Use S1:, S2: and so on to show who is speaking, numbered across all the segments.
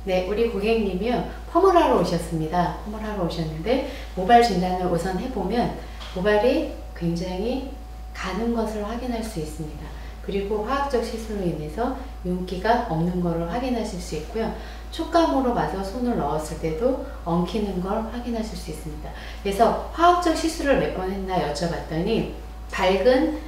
S1: 네, 우리 고객님이요, 펌을 하러 오셨습니다. 펌을 하러 오셨는데 모발 진단을 우선 해보면 모발이 굉장히 가는 것을 확인할 수 있습니다. 그리고 화학적 시술로 인해서 윤기가 없는 것을 확인하실 수 있고요. 촉감으로 봐서 손을 넣었을 때도 엉키는 걸 확인하실 수 있습니다. 그래서 화학적 시술을 몇 번 했나 여쭤봤더니 밝은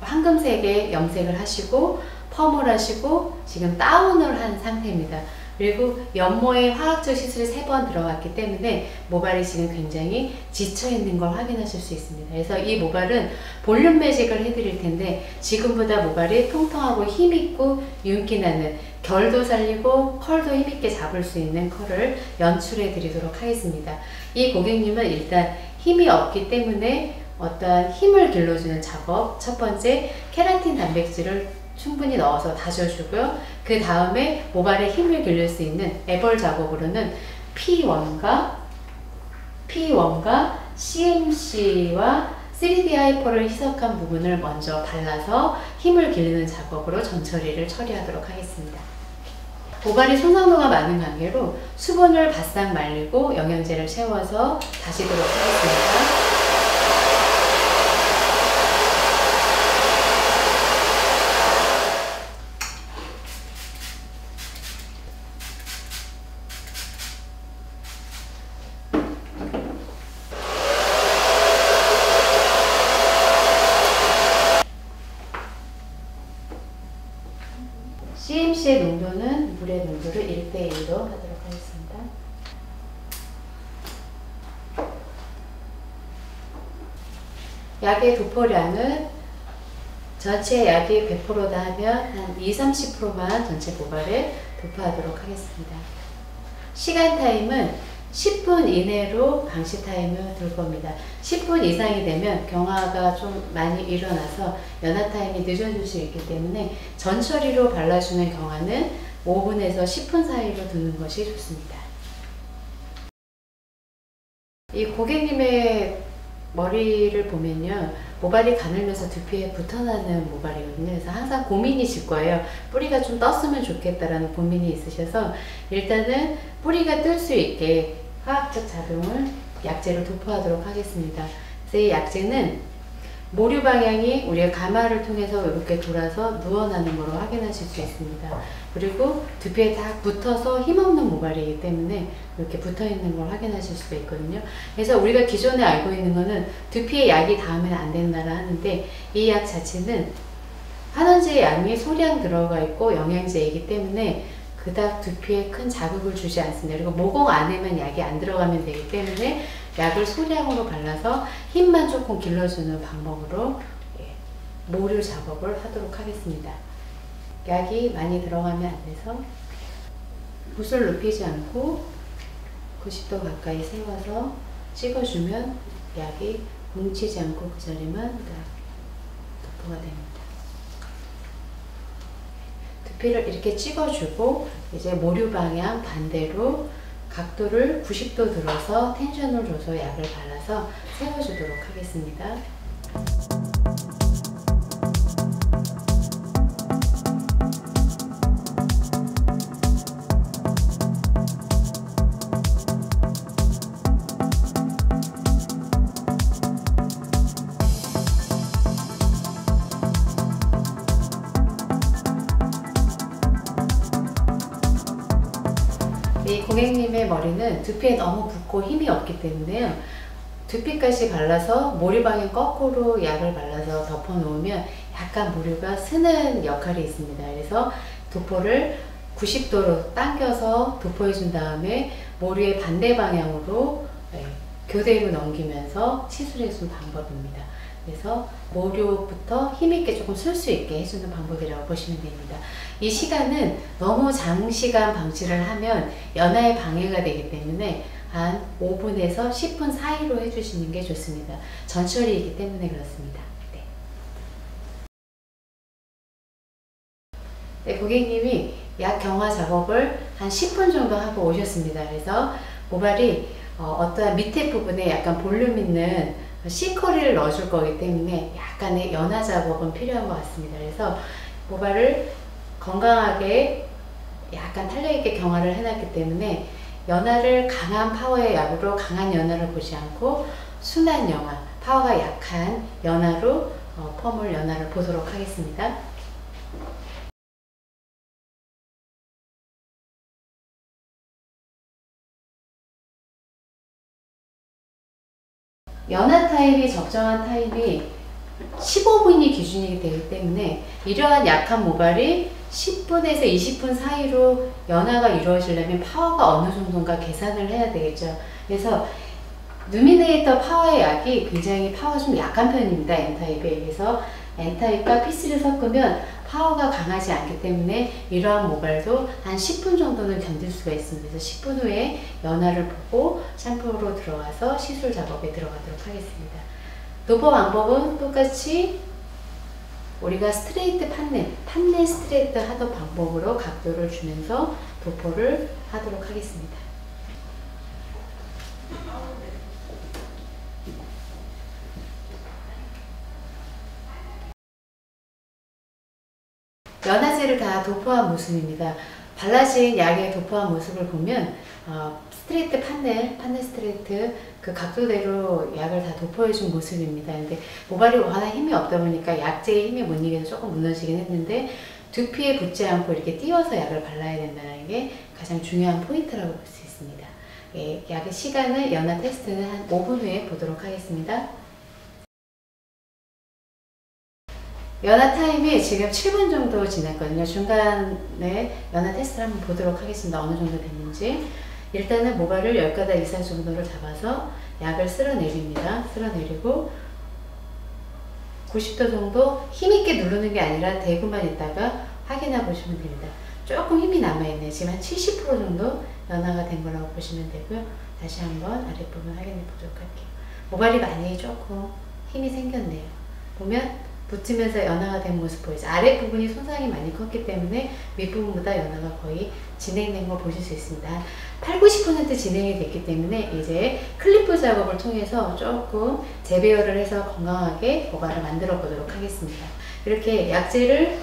S1: 황금색의 염색을 하시고 펌을 하시고 지금 다운을 한 상태입니다. 그리고 연모에 화학적 시술이 3번 들어갔기 때문에 모발이 지금 굉장히 지쳐 있는 걸 확인하실 수 있습니다. 그래서 이 모발은 볼륨 매직을 해드릴 텐데 지금보다 모발이 통통하고 힘있고 윤기 나는, 결도 살리고 컬도 힘있게 잡을 수 있는 컬을 연출해 드리도록 하겠습니다. 이 고객님은 일단 힘이 없기 때문에 어떠한 힘을 길러주는 작업, 첫 번째 케라틴 단백질을 충분히 넣어서 다져주고요. 그 다음에 모발에 힘을 길릴 수 있는 애벌 작업으로는 P1과 CMC와 3D 하이퍼를 희석한 부분을 먼저 발라서 힘을 기르는 작업으로 전처리를 처리하도록 하겠습니다. 모발이 소나무가 많은 관계로 수분을 바싹 말리고 영양제를 채워서 다시도록 하겠습니다. CMC의 농도는 물의 농도를 1:1로 하도록 하겠습니다. 약의 도포량은 전체 약이 100%다 하면 한 20-30%만 전체 모발에 도포하도록 하겠습니다. 시간 타임은 10분 이내로 방시 타임을 둘 겁니다. 10분 이상이 되면 경화가 좀 많이 일어나서 연화 타임이 늦어질 수 있기 때문에 전처리로 발라주는 경화는 5분에서 10분 사이로 두는 것이 좋습니다. 이 고객님의 머리를 보면요, 모발이 가늘면서 두피에 붙어나는 모발이거든요. 그래서 항상 고민이실 거예요. 뿌리가 좀 떴으면 좋겠다라는 고민이 있으셔서 일단은 뿌리가 뜰 수 있게 화학적 작용을 약재로 도포하도록 하겠습니다. 그래서 이 약재는 모류 방향이 우리가 가마를 통해서 이렇게 돌아서 누워나는 것으로 확인하실 수 있습니다. 그리고 두피에 딱 붙어서 힘없는 모발이기 때문에 이렇게 붙어있는 걸 확인하실 수가 있거든요. 그래서 우리가 기존에 알고 있는 거는 두피에 약이 닿으면 안 된다라 하는데 이 약 자체는 환원제의 양이 소량 들어가 있고 영양제이기 때문에 그닥 두피에 큰 자극을 주지 않습니다. 그리고 모공 안에만 약이 안 들어가면 되기 때문에 약을 소량으로 발라서 힘만 조금 길러주는 방법으로 모류 작업을 하도록 하겠습니다. 약이 많이 들어가면 안 돼서 붓을 눕히지 않고 90도 가까이 세워서 찍어주면 약이 뭉치지 않고 그 자리만 도포가 됩니다. 두피를 이렇게 찍어주고 이제 모류 방향 반대로 각도를 90도 들어서 텐션을 줘서 약을 발라서 세워주도록 하겠습니다. 이 고객님의 머리는 두피에 너무 붓고 힘이 없기 때문에요, 두피까지 발라서 모류 방향 거꾸로 약을 발라서 덮어 놓으면 약간 모류가 스는 역할이 있습니다. 그래서 도포를 90도로 당겨서 도포해 준 다음에 모류의 반대 방향으로 교대로 넘기면서 치술해 준 방법입니다. 그래서 모류부터 힘있게 조금 쓸 수 있게 해주는 방법이라고 보시면 됩니다. 이 시간은 너무 장시간 방치를 하면 연화에 방해가 되기 때문에 한 5분에서 10분 사이로 해주시는 게 좋습니다. 전처리이기 때문에 그렇습니다. 네, 고객님이 약 경화 작업을 한 10분 정도 하고 오셨습니다. 그래서 모발이 어떠한 밑에 부분에 약간 볼륨 있는 C커리를 넣어줄 거기 때문에 약간의 연화 작업은 필요한 것 같습니다. 그래서 모발을 건강하게 약간 탄력있게 경화를 해놨기 때문에 연화를 강한 파워의 약으로 강한 연화를 보지 않고 순한 연화, 파워가 약한 연화로 펌을 연화를 보도록 하겠습니다. 연화 타임이 적정한 타임이 15분이 기준이 되기 때문에 이러한 약한 모발이 10분에서 20분 사이로 연화가 이루어지려면 파워가 어느 정도인가 계산을 해야 되겠죠. 그래서 루미네이터 파워의 약이 굉장히 파워가 좀 약한 편입니다. N타입에. 그래서 N타입과 P3를 섞으면 파워가 강하지 않기 때문에 이러한 모발도 한 10분 정도는 견딜 수가 있습니다. 그래서 10분 후에 연화를 보고 샴푸로 들어가서 시술 작업에 들어가도록 하겠습니다. 도포 방법은 똑같이 우리가 스트레이트 판넬 스트레이트 하던 방법으로 각도를 주면서 도포를 하도록 하겠습니다. 연화제를 다 도포한 모습입니다. 발라진 약의 도포한 모습을 보면 스트레이트 판넬 스트레이트 그 각도대로 약을 다 도포해준 모습입니다. 근데 모발이 워낙 힘이 없다 보니까 약제의 힘에 못 이겨서 조금 무너지긴 했는데 두피에 붙지 않고 이렇게 띄워서 약을 발라야 된다는 게 가장 중요한 포인트라고 볼 수 있습니다. 약의 시간을 연화 테스트는 한 5분 후에 보도록 하겠습니다. 연화 타임이 지금 7분 정도 지났거든요. 중간에 연화 테스트를 한번 보도록 하겠습니다. 어느 정도 됐는지. 일단은 모발을 10가닥 이상 정도를 잡아서 약을 쓸어내립니다. 쓸어내리고 90도 정도 힘있게 누르는 게 아니라 대고만 있다가 확인해 보시면 됩니다. 조금 힘이 남아있네요. 지금 한 70% 정도 연화가 된 거라고 보시면 되고요. 다시 한번 아랫부분 확인해 보도록 할게요. 모발이 많이 조금 힘이 생겼네요. 보면 붙으면서 연화가 된 모습 보이죠? 아랫부분이 손상이 많이 컸기 때문에 윗부분보다 연화가 거의 진행된 거 보실 수 있습니다. 80~90% 진행이 됐기 때문에 이제 클리프 작업을 통해서 조금 재배열을 해서 건강하게 모발을 만들어 보도록 하겠습니다. 이렇게 약재를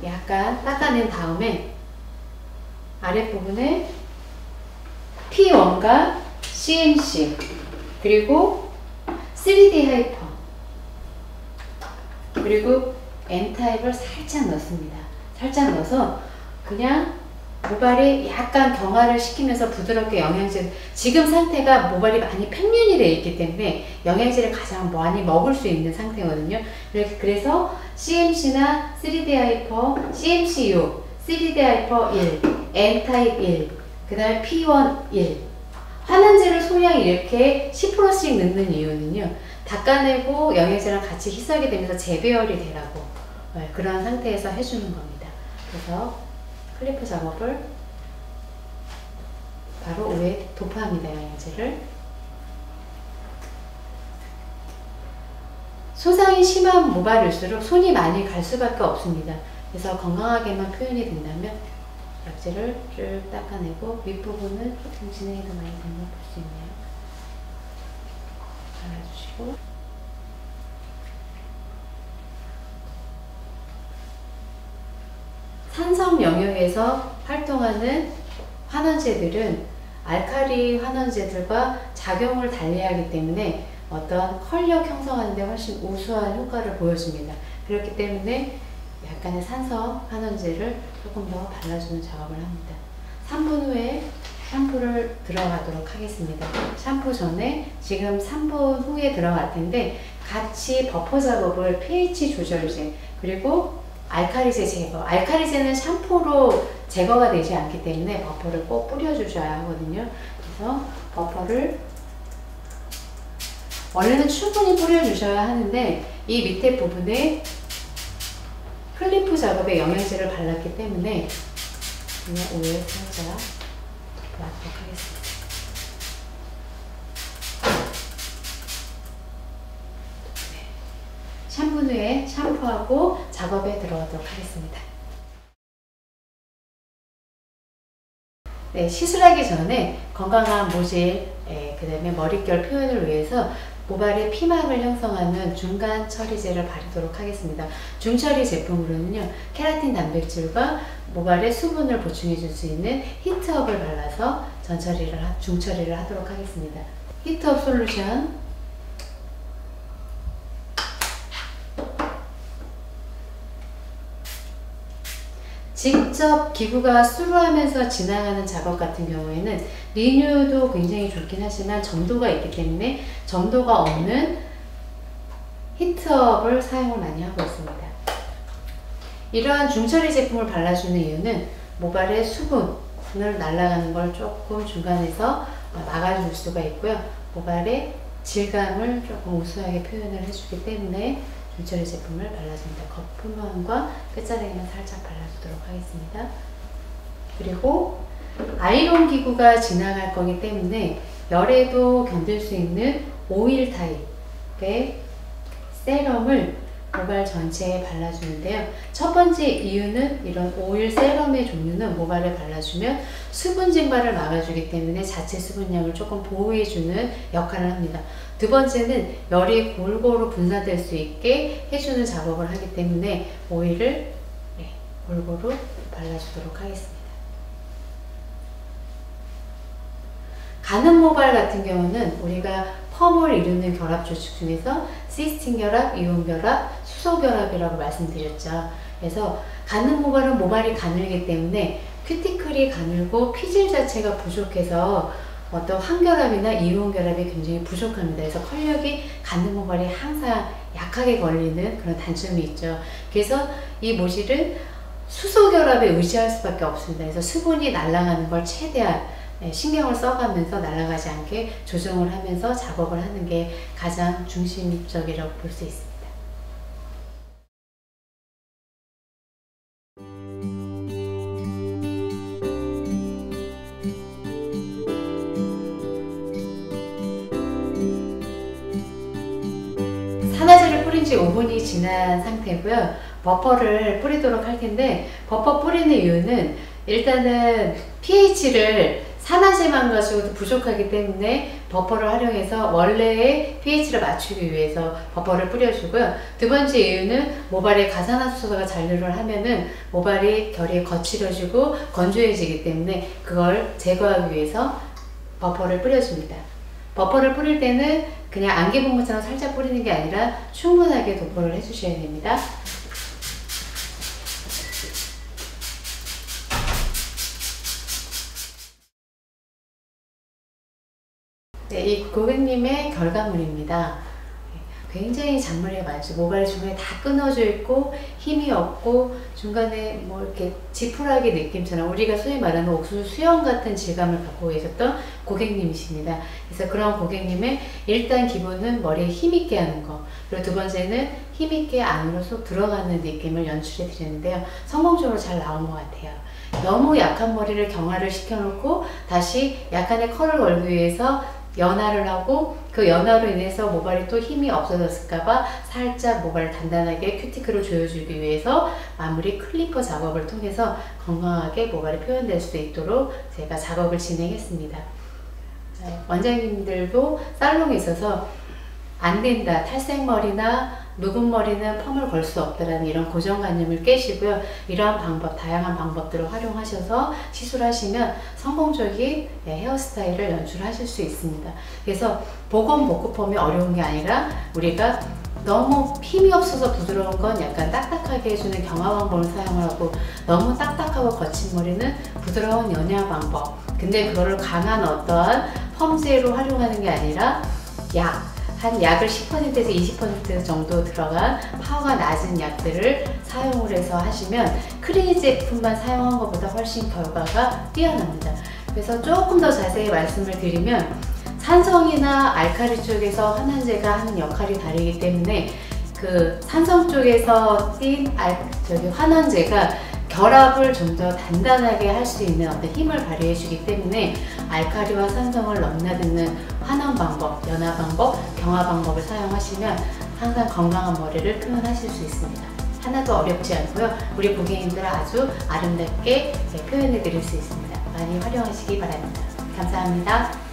S1: 약간 닦아낸 다음에 아랫부분에 P1과 CMC 그리고 3D 하이퍼 그리고 N타입을 살짝 넣습니다. 살짝 넣어서 그냥 모발이 약간 경화를 시키면서 부드럽게 영양제, 지금 상태가 모발이 많이 평균이 되어 있기 때문에 영양제를 가장 많이 먹을 수 있는 상태거든요. 그래서 CMC나 3D 하이퍼, CMCU, 3D 하이퍼 1, N타입 1, 그 다음에 P1 1 환원제를 소량 이렇게 10%씩 넣는 이유는요, 닦아내고 영양제랑 같이 희석이 되면서 재배열이 되라고 그런 상태에서 해주는 겁니다. 그래서 클리프 작업을 바로 위에 도포합니다. 영양제를. 손상이 심한 모발일수록 손이 많이 갈 수밖에 없습니다. 그래서 건강하게만 표현이 된다면 약재를 쭉 닦아내고 윗부분은 조금 진행이 더 많이 된 걸 볼 수 있네요. 발라주시고 산성 영역에서 활동하는 환원제들은 알칼리 환원제들과 작용을 달리하기 때문에 어떤 컬력 형성하는 데 훨씬 우수한 효과를 보여줍니다. 그렇기 때문에 약간의 산성 환원제를 조금 더 발라주는 작업을 합니다. 3분 후에 샴푸를 들어가도록 하겠습니다. 샴푸 전에 지금 3분 후에 들어갈 텐데 같이 버퍼 작업을 pH 조절제 그리고 알칼리제 제거. 알칼리제는 샴푸로 제거가 되지 않기 때문에 버퍼를 꼭 뿌려주셔야 하거든요. 그래서 버퍼를 원래는 충분히 뿌려주셔야 하는데 이 밑에 부분에 클리프 작업에 영양제를 발랐기 때문에 그냥 오일 살짝 덮어도록 하겠습니다. 네. 3분 후에 샴푸하고 작업에 들어가도록 하겠습니다. 네, 시술하기 전에 건강한 모질, 그 다음에 머릿결 표현을 위해서 모발의 피막을 형성하는 중간 처리제를 바르도록 하겠습니다. 중처리 제품으로는요, 케라틴 단백질과 모발의 수분을 보충해 줄 수 있는 히트업을 발라서 중처리를 하도록 하겠습니다. 히트업 솔루션, 직접 기구가 수루하면서 지나가는 작업 같은 경우에는 리뉴도 굉장히 좋긴 하지만 점도가 있기 때문에 점도가 없는 히트업을 사용을 많이 하고 있습니다. 이러한 중처리 제품을 발라주는 이유는 모발의 수분을 날아가는 걸 조금 중간에서 막아줄 수가 있고요. 모발의 질감을 조금 우수하게 표현을 해주기 때문에 중처리 제품을 발라줍니다. 겉표면과 끝자락에만 살짝 발라주도록 하겠습니다. 그리고 아이론 기구가 지나갈 거기 때문에 열에도 견딜 수 있는 오일 타입의 세럼을 모발 전체에 발라주는데요. 첫 번째 이유는 이런 오일 세럼의 종류는 모발에 발라주면 수분 증발을 막아주기 때문에 자체 수분량을 조금 보호해주는 역할을 합니다. 두 번째는 열이 골고루 분산될 수 있게 해주는 작업을 하기 때문에 오일을 골고루 발라주도록 하겠습니다. 가는 모발 같은 경우는 우리가 펌을 이루는 결합 조직 중에서 시스틴 결합, 이온 결합, 수소 결합이라고 말씀드렸죠. 그래서 가는 모발은 모발이 가늘기 때문에 큐티클이 가늘고 피질 자체가 부족해서 어떤 환결합이나 이온 결합이 굉장히 부족합니다. 그래서 컬력이 가는 모발이 항상 약하게 걸리는 그런 단점이 있죠. 그래서 이 모질은 수소 결합에 의지할 수밖에 없습니다. 그래서 수분이 날아가는 걸 최대한 신경을 써가면서 날아가지 않게 조정을 하면서 작업을 하는 게 가장 중심적이라고 볼 수 있습니다. 산화제를 뿌린 지 5분이 지난 상태고요. 버퍼를 뿌리도록 할 텐데, 버퍼 뿌리는 이유는 일단은 pH를 산화제만 가지고도 부족하기 때문에 버퍼를 활용해서 원래의 pH를 맞추기 위해서 버퍼를 뿌려주고요. 두 번째 이유는 모발에 가산화수소가 잔류를 하면은 모발이 결이 거칠어지고 건조해지기 때문에 그걸 제거하기 위해서 버퍼를 뿌려줍니다. 버퍼를 뿌릴 때는 그냥 안개봉구처럼 살짝 뿌리는 게 아니라 충분하게 도포를 해주셔야 됩니다. 네, 이 고객님의 결과물입니다. 굉장히 잔머리가 많죠. 모발이 중간에 다 끊어져 있고 힘이 없고 중간에 뭐 이렇게 지푸라기 느낌처럼 우리가 소위 말하는 옥수수 수염 같은 질감을 갖고 계셨던 고객님이십니다. 그래서 그런 고객님의 일단 기본은 머리에 힘있게 하는 거, 그리고 두 번째는 힘있게 안으로 쏙 들어가는 느낌을 연출해 드렸는데요. 성공적으로 잘 나온 것 같아요. 너무 약한 머리를 경화를 시켜놓고 다시 약간의 컬을 걸기 위해서 연화를 하고 그 연화로 인해서 모발이 또 힘이 없어졌을까봐 살짝 모발을 단단하게 큐티클을 조여주기 위해서 마무리 클리퍼 작업을 통해서 건강하게 모발이 표현될 수 있도록 제가 작업을 진행했습니다. 원장님들도 살롱에 있어서 안 된다, 탈색머리나 묵은 머리는 펌을 걸 수 없다라는 이런 고정관념을 깨시고요. 이러한 방법, 다양한 방법들을 활용하셔서 시술하시면 성공적인 헤어스타일을 연출하실 수 있습니다. 그래서 보건 복구 펌이 어려운 게 아니라 우리가 너무 힘이 없어서 부드러운 건 약간 딱딱하게 해주는 경화 방법을 사용하고, 너무 딱딱하고 거친 머리는 부드러운 연화 방법, 근데 그거를 강한 어떠한 펌제로 활용하는 게 아니라 한 약을 10%에서 20% 정도 들어간 파워가 낮은 약들을 사용을 해서 하시면 크리니 제품만 사용한 것보다 훨씬 결과가 뛰어납니다. 그래서 조금 더 자세히 말씀을 드리면 산성이나 알칼리 쪽에서 환원제가 하는 역할이 다르기 때문에 그 산성 쪽에서 띈 환원제가 결합을 좀 더 단단하게 할 수 있는 어떤 힘을 발휘해 주기 때문에 알칼리와 산성을 넘나드는 환원 방법, 연화 방법, 경화 방법을 사용하시면 항상 건강한 머리를 표현하실 수 있습니다. 하나도 어렵지 않고요. 우리 고객님들 아주 아름답게 표현해 드릴 수 있습니다. 많이 활용하시기 바랍니다. 감사합니다.